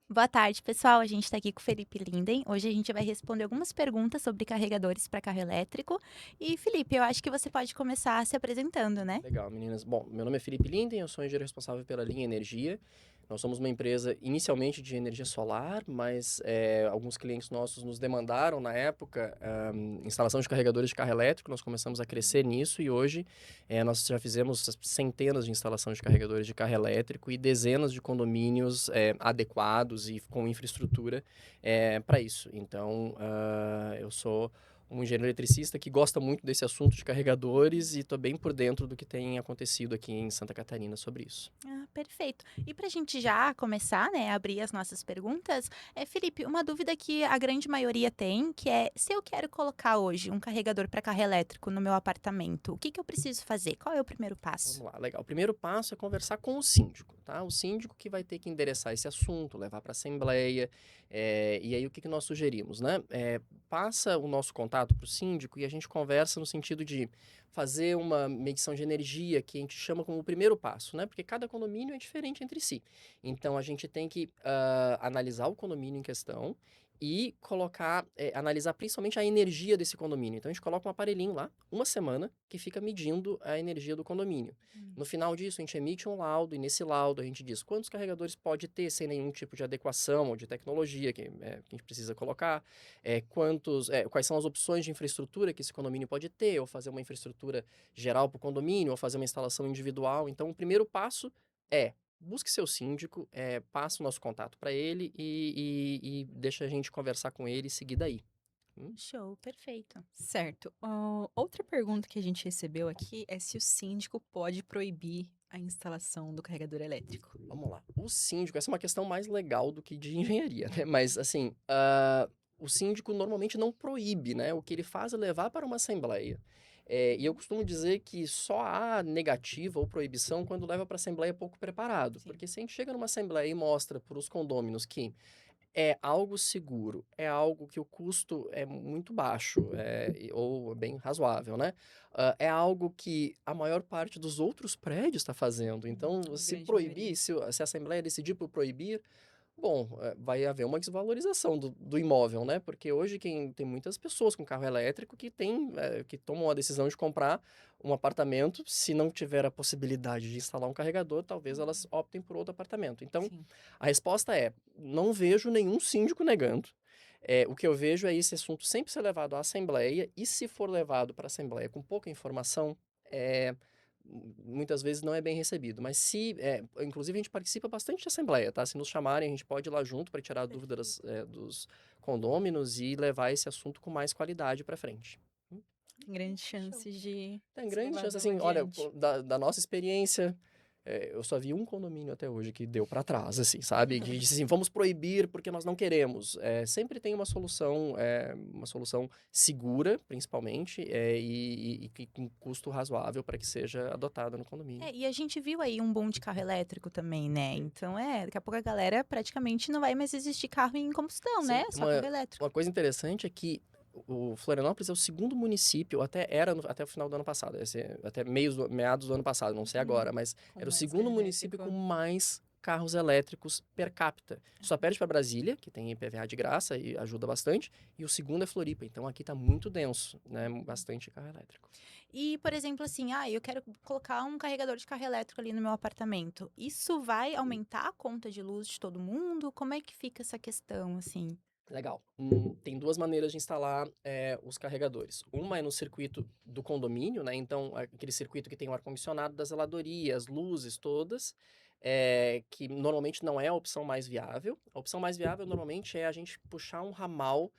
Boa tarde, pessoal. A gente está aqui com o Felipe Linden. Hoje a gente vai responder algumas perguntas sobre carregadores para carro elétrico. E, Felipe, eu acho que você pode começar se apresentando, né? Legal, meninas. Bom, meu nome é Felipe Linden, eu sou engenheiro responsável pela linha Energia. Nós somos uma empresa inicialmente de energia solar, mas alguns clientes nossos nos demandaram na época instalação de carregadores de carro elétrico. Nós começamos a crescer nisso e hoje nós já fizemos centenas de instalações de carregadores de carro elétrico e dezenas de condomínios adequados e com infraestrutura para isso. Então, eu sou um engenheiro eletricista que gosta muito desse assunto de carregadores e estou bem por dentro do que tem acontecido aqui em Santa Catarina sobre isso. Ah, perfeito. E para a gente já começar, né, abrir as nossas perguntas, Felipe, uma dúvida que a grande maioria tem, que é se eu quero colocar hoje um carregador para carro elétrico no meu apartamento, o que que eu preciso fazer? Qual é o primeiro passo? Vamos lá, legal. O primeiro passo é conversar com o síndico, tá? O síndico que vai ter que endereçar esse assunto, levar para a assembleia. E aí, o que que nós sugerimos, né? Passa o nosso contato para o síndico e a gente conversa no sentido de fazer uma medição de energia que a gente chama como o primeiro passo, né? Porque cada condomínio é diferente entre si. Então, a gente tem que analisar o condomínio em questão e colocar, analisar principalmente a energia desse condomínio. Então, a gente coloca um aparelhinho lá, uma semana, que fica medindo a energia do condomínio. Hum. No final disso, a gente emite um laudo, e nesse laudo a gente diz quantos carregadores pode ter sem nenhum tipo de adequação ou de tecnologia que a gente precisa colocar, quais são as opções de infraestrutura que esse condomínio pode ter, ou fazer uma infraestrutura geral para o condomínio, ou fazer uma instalação individual. Então, o primeiro passo é busque seu síndico, passe o nosso contato para ele e deixa a gente conversar com ele e seguir daí. Hum? Show, perfeito. Certo. Outra pergunta que a gente recebeu aqui é se o síndico pode proibir a instalação do carregador elétrico. Vamos lá. O síndico, essa é uma questão mais legal do que de engenharia, né? Mas, assim, o síndico normalmente não proíbe, né? O que ele faz é levar para uma assembleia. E eu costumo dizer que só há negativa ou proibição quando leva para a assembleia pouco preparado. Sim. Porque se a gente chega numa assembleia e mostra para os condôminos que é algo seguro, é algo que o custo é muito baixo, ou bem razoável, né? É algo que a maior parte dos outros prédios está fazendo. Então, A se grande maioria. proibir, se a Assembleia decidir por proibir, bom, vai haver uma desvalorização do imóvel, né? Porque hoje tem muitas pessoas com carro elétrico que tomam a decisão de comprar um apartamento. Se não tiver a possibilidade de instalar um carregador, talvez elas optem por outro apartamento. Então, Sim. a resposta é: não vejo nenhum síndico negando. O que eu vejo é esse assunto sempre ser levado à Assembleia, e se for levado para a Assembleia com pouca informação, muitas vezes não é bem recebido. Mas inclusive a gente participa bastante de Assembleia, tá? Se nos chamarem, a gente pode ir lá junto para tirar dúvidas, Perfeito. dos condôminos e levar esse assunto com mais qualidade para frente. Tem grandes Show. chances de Tem ser grande chance, levado assim, olha, adiante. da nossa experiência, eu só vi um condomínio até hoje que deu para trás, assim, sabe? Que disse assim, vamos proibir porque nós não queremos. Sempre tem uma solução segura, principalmente, e com custo razoável para que seja adotada no condomínio. E a gente viu aí um boom de carro elétrico também, né? Então, daqui a pouco a galera praticamente não vai mais existir carro em combustão, Sim, né? Só carro elétrico. uma coisa interessante é que o Florianópolis é o segundo município, até era até o final do ano passado, até meados do ano passado, não sei Uhum. agora, mas Com era o mais segundo carro município com elétrico. mais carros elétricos per capita. Só perde para Brasília, que tem IPVA de graça e ajuda bastante, e o segundo é Floripa. Então aqui está muito denso, né? Bastante carro elétrico. E, por exemplo, assim, eu quero colocar um carregador de carro elétrico ali no meu apartamento. Isso vai aumentar a conta de luz de todo mundo? Como é que fica essa questão, assim? Legal. Tem duas maneiras de instalar os carregadores. Uma é no circuito do condomínio, né? Então, aquele circuito que tem o ar-condicionado da zeladoria, as luzes todas, que normalmente não é a opção mais viável. A opção mais viável normalmente é a gente puxar um ramal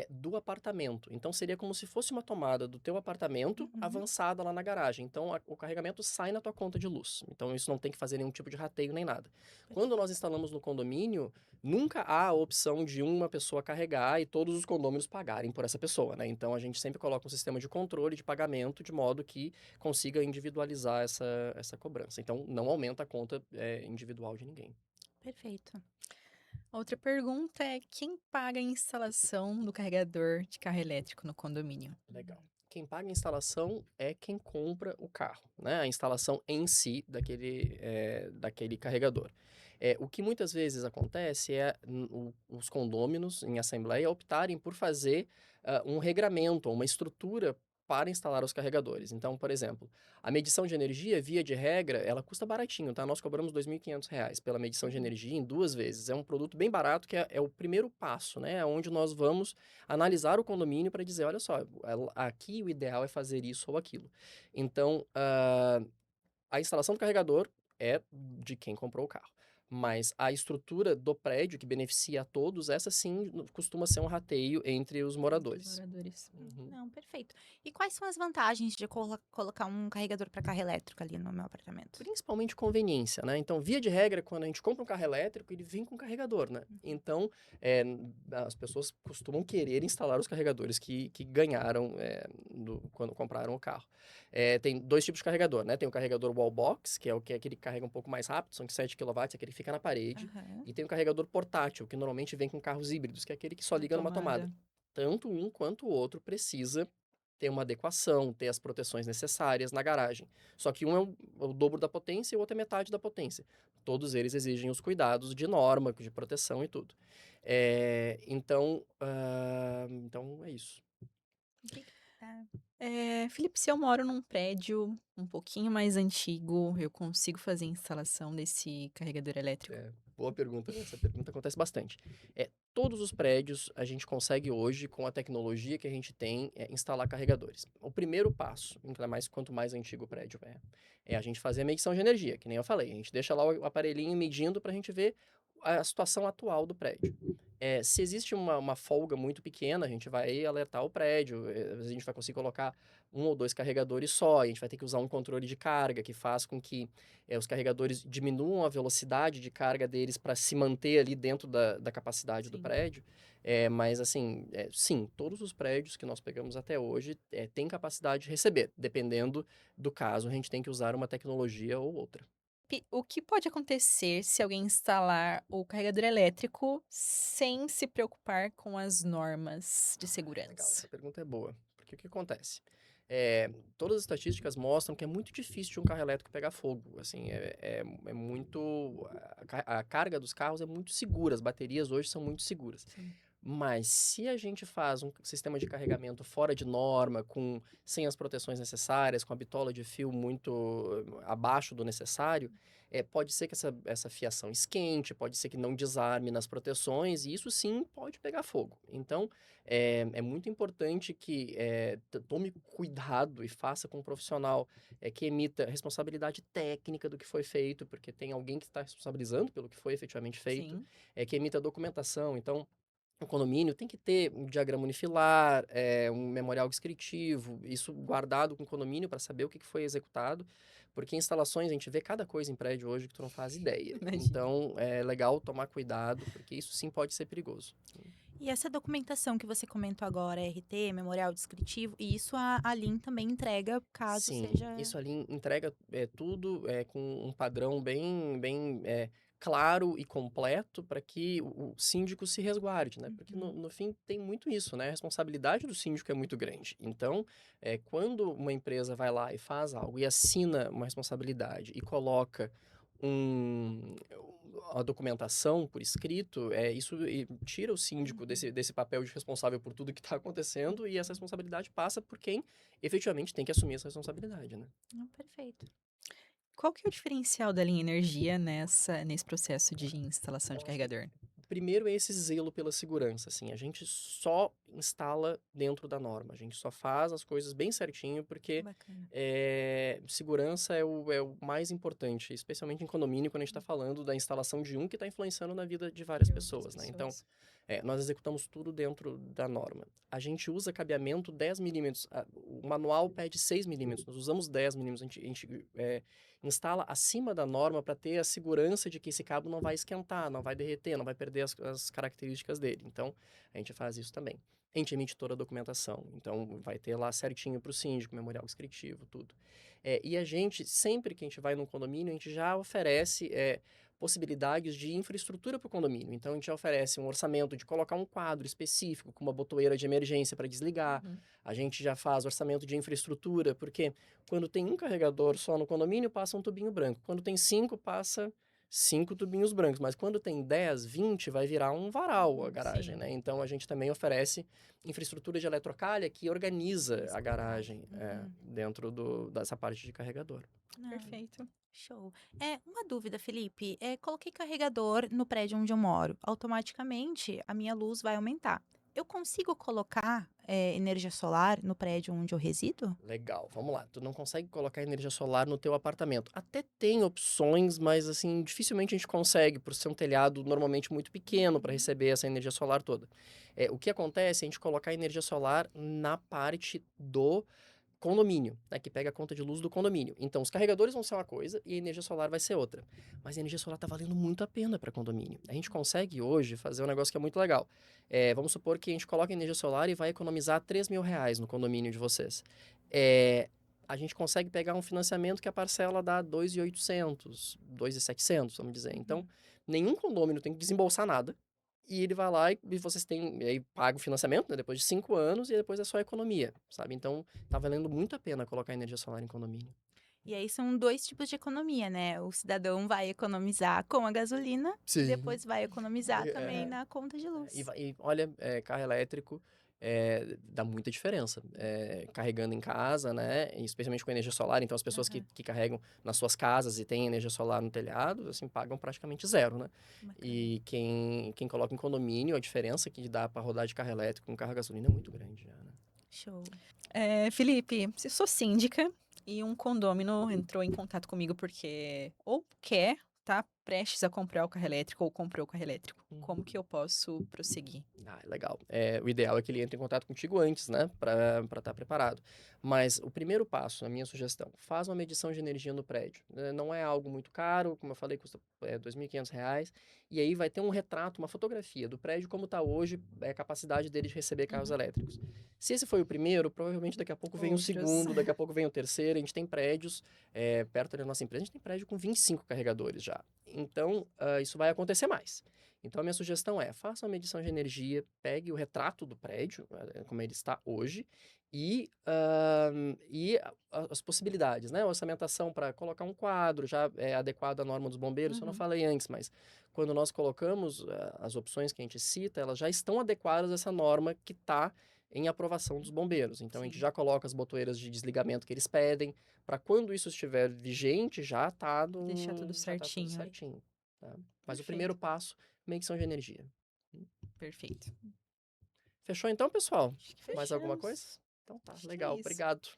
do apartamento. Então, seria como se fosse uma tomada do teu apartamento Uhum. avançada lá na garagem. Então, o carregamento sai na tua conta de luz. Então, isso não tem que fazer nenhum tipo de rateio nem nada. Quando nós Perfeito. instalamos no condomínio, nunca há a opção de uma pessoa carregar e todos os condôminos pagarem por essa pessoa, né? Então a gente sempre coloca um sistema de controle de pagamento de modo que consiga individualizar essa cobrança. Então não aumenta a conta individual de ninguém. Perfeito. Outra pergunta é quem paga a instalação do carregador de carro elétrico no condomínio? Legal. Quem paga a instalação é quem compra o carro, né? A instalação em si daquele carregador. O que muitas vezes acontece é os condôminos, em assembleia, optarem por fazer um regramento, ou uma estrutura para instalar os carregadores. Então, por exemplo, a medição de energia, via de regra, ela custa baratinho, tá? Nós cobramos R$ 2.500 pela medição de energia em 2 vezes. É um produto bem barato, que é o primeiro passo, né? É onde nós vamos analisar o condomínio para dizer, olha só, aqui o ideal é fazer isso ou aquilo. Então, a instalação do carregador é de quem comprou o carro. Mas a estrutura do prédio, que beneficia a todos, essa sim costuma ser um rateio entre os Entre moradores. moradores. Uhum. Não, perfeito. E quais são as vantagens de colocar um carregador para carro elétrico ali no meu apartamento? Principalmente conveniência, né? Então, via de regra, quando a gente compra um carro elétrico, ele vem com carregador, né? Então, é, as pessoas costumam querer instalar os carregadores que ganharam quando compraram o carro. Tem 2 tipos de carregador, né? Tem o carregador wall box, que é aquele que carrega um pouco mais rápido, são de 7 kW, aquele que fica na parede. Aham. E tem o carregador portátil, que normalmente vem com carros híbridos, que é aquele que só Na liga numa tomada. tomada. Tanto um quanto o outro precisa ter uma adequação, ter as proteções necessárias na garagem. Só que um é o dobro da potência e o outro é metade da potência. Todos eles exigem os cuidados de norma, de proteção e tudo. Então é isso. Ah, Felipe, se eu moro num prédio um pouquinho mais antigo, eu consigo fazer a instalação desse carregador elétrico? Boa pergunta, né? Essa pergunta acontece bastante. Todos os prédios a gente consegue hoje, com a tecnologia que a gente tem, instalar carregadores. O primeiro passo, ainda mais quanto mais antigo o prédio é a gente fazer a medição de energia, que nem eu falei. A gente deixa lá o aparelhinho medindo para a gente ver a situação atual do prédio. Se existe uma folga muito pequena, a gente vai alertar o prédio. Às vezes a gente vai conseguir colocar 1 ou 2 carregadores só. A gente vai ter que usar um controle de carga que faz com que os carregadores diminuam a velocidade de carga deles para se manter ali dentro da capacidade do Sim. prédio. Mas assim, sim, todos os prédios que nós pegamos até hoje têm capacidade de receber. Dependendo do caso, a gente tem que usar uma tecnologia ou outra. O que pode acontecer se alguém instalar o carregador elétrico sem se preocupar com as normas de Legal, segurança? essa pergunta é boa. Porque o que acontece? Todas as estatísticas mostram que é muito difícil de um carro elétrico pegar fogo. Assim, é muito. A carga dos carros é muito segura, as baterias hoje são muito seguras. Sim. Mas se a gente faz um sistema de carregamento fora de norma, sem as proteções necessárias, com a bitola de fio muito abaixo do necessário, pode ser que essa fiação esquente, pode ser que não desarme nas proteções, e isso sim pode pegar fogo. Então, é muito importante que tome cuidado e faça com um profissional que emita responsabilidade técnica do que foi feito, porque tem alguém que está responsabilizando pelo que foi efetivamente feito, Sim. que emita documentação. Então, o condomínio tem que ter um diagrama unifilar, um memorial descritivo, isso guardado com o condomínio para saber o que foi executado, porque instalações, a gente vê cada coisa em prédio hoje que tu não faz ideia. Imagino. Então, é legal tomar cuidado, porque isso sim pode ser perigoso. E essa documentação que você comentou agora, RT, memorial descritivo, e isso a Lean também entrega caso Sim, seja. isso ali entrega tudo com um padrão bem claro e completo para que o síndico se resguarde, né? Porque Uhum. no fim tem muito isso, né? A responsabilidade do síndico é muito grande. Então, quando uma empresa vai lá e faz algo e assina uma responsabilidade e coloca um, a documentação por escrito, isso tira o síndico desse papel de responsável por tudo que está acontecendo e essa responsabilidade passa por quem efetivamente tem que assumir essa responsabilidade, né? Não, perfeito. Qual que é o diferencial da linha energia nesse processo de instalação Eu de acho que carregador? primeiro é esse zelo pela segurança, assim, a gente só instala dentro da norma, a gente só faz as coisas bem certinho, porque Bacana. segurança é o mais importante, especialmente em condomínio, quando a gente está falando da instalação de um que está influenciando na vida de várias De outras pessoas, né? Então, pessoas. nós executamos tudo dentro da norma. A gente usa cabeamento 10 milímetros, o manual pede 6 milímetros, nós usamos 10 milímetros, a gente instala acima da norma para ter a segurança de que esse cabo não vai esquentar, não vai derreter, não vai perder as características dele. Então, a gente faz isso também. A gente emite toda a documentação, então vai ter lá certinho para o síndico, memorial descritivo, tudo. E a gente, sempre que a gente vai num condomínio, a gente já oferece possibilidades de infraestrutura para o condomínio. Então, a gente já oferece um orçamento de colocar um quadro específico com uma botoeira de emergência para desligar. Uhum. A gente já faz orçamento de infraestrutura, porque quando tem um carregador só no condomínio, passa um tubinho branco. Quando tem 5, passa 5 tubinhos brancos, mas quando tem 10, 20, vai virar um varal a garagem, Sim. né? Então a gente também oferece infraestrutura de eletrocalha que organiza a garagem Uhum. dentro dessa parte de carregador. Ah, Perfeito. show. Uma dúvida, Felipe. Coloquei carregador no prédio onde eu moro. Automaticamente, a minha luz vai aumentar. Eu consigo colocar energia solar no prédio onde eu resido? Legal, vamos lá. Tu não consegue colocar energia solar no teu apartamento. Até tem opções, mas assim, dificilmente a gente consegue, por ser um telhado normalmente muito pequeno para Uhum. receber essa energia solar toda. O que acontece é a gente colocar energia solar na parte do condomínio, né, que pega a conta de luz do condomínio. Então, os carregadores vão ser uma coisa e a energia solar vai ser outra. Mas a energia solar está valendo muito a pena para condomínio. A gente consegue hoje fazer um negócio que é muito legal. Vamos supor que a gente coloca energia solar e vai economizar R$ 3.000 no condomínio de vocês. A gente consegue pegar um financiamento que a parcela dá 2.800, 2.700, vamos dizer. Então, nenhum condomínio tem que desembolsar nada. E ele vai lá e vocês têm, e aí paga o financiamento, né, depois de 5 anos, e depois é só economia, sabe? Então, tá valendo muito a pena colocar energia solar em condomínio. E aí são dois tipos de economia, né? O cidadão vai economizar com a gasolina e Sim. depois vai economizar também É, na conta de luz. e olha, carro elétrico dá muita diferença. Carregando em casa, né? E especialmente com energia solar. Então, as pessoas Aham, que carregam nas suas casas e têm energia solar no telhado, assim, pagam praticamente zero, né? bacana. E quem coloca em condomínio, a diferença que dá para rodar de carro elétrico com carro a gasolina é muito grande já, né? Show. Felipe, se sou síndica e um condômino entrou em contato comigo porque ou quer, tá prestes a comprar o carro elétrico ou comprou o carro elétrico, como que eu posso prosseguir? Legal. O ideal é que ele entre em contato contigo antes, né? Para estar preparado. Mas o primeiro passo, na minha sugestão, faz uma medição de energia no prédio. Não é algo muito caro, como eu falei, custa R$ 2.500. E aí vai ter um retrato, uma fotografia do prédio como está hoje, a capacidade dele de receber carros Uhum. elétricos. Se esse foi o primeiro, provavelmente daqui a pouco vem o Outros. segundo, daqui a pouco vem o terceiro. A gente tem prédios, perto da nossa empresa, a gente tem prédio com 25 carregadores já. Então, isso vai acontecer mais. Então, a minha sugestão é, faça uma medição de energia, pegue o retrato do prédio, como ele está hoje, as possibilidades, né? Orçamentação para colocar um quadro já adequado à norma dos bombeiros, isso eu não Uhum. falei antes, mas quando nós colocamos as opções que a gente cita, elas já estão adequadas a essa norma que está em aprovação dos bombeiros. Então, a gente Sim, já coloca as botoeiras de desligamento que eles pedem, para quando isso estiver vigente, Deixar tudo já tá tudo certinho aí. certinho. Tá? Mas o primeiro Perfeito, passo medição de energia. perfeito. Fechou então, pessoal? Acho que Mais alguma coisa? fechamos. Então tá, Acho que é legal. isso. Obrigado.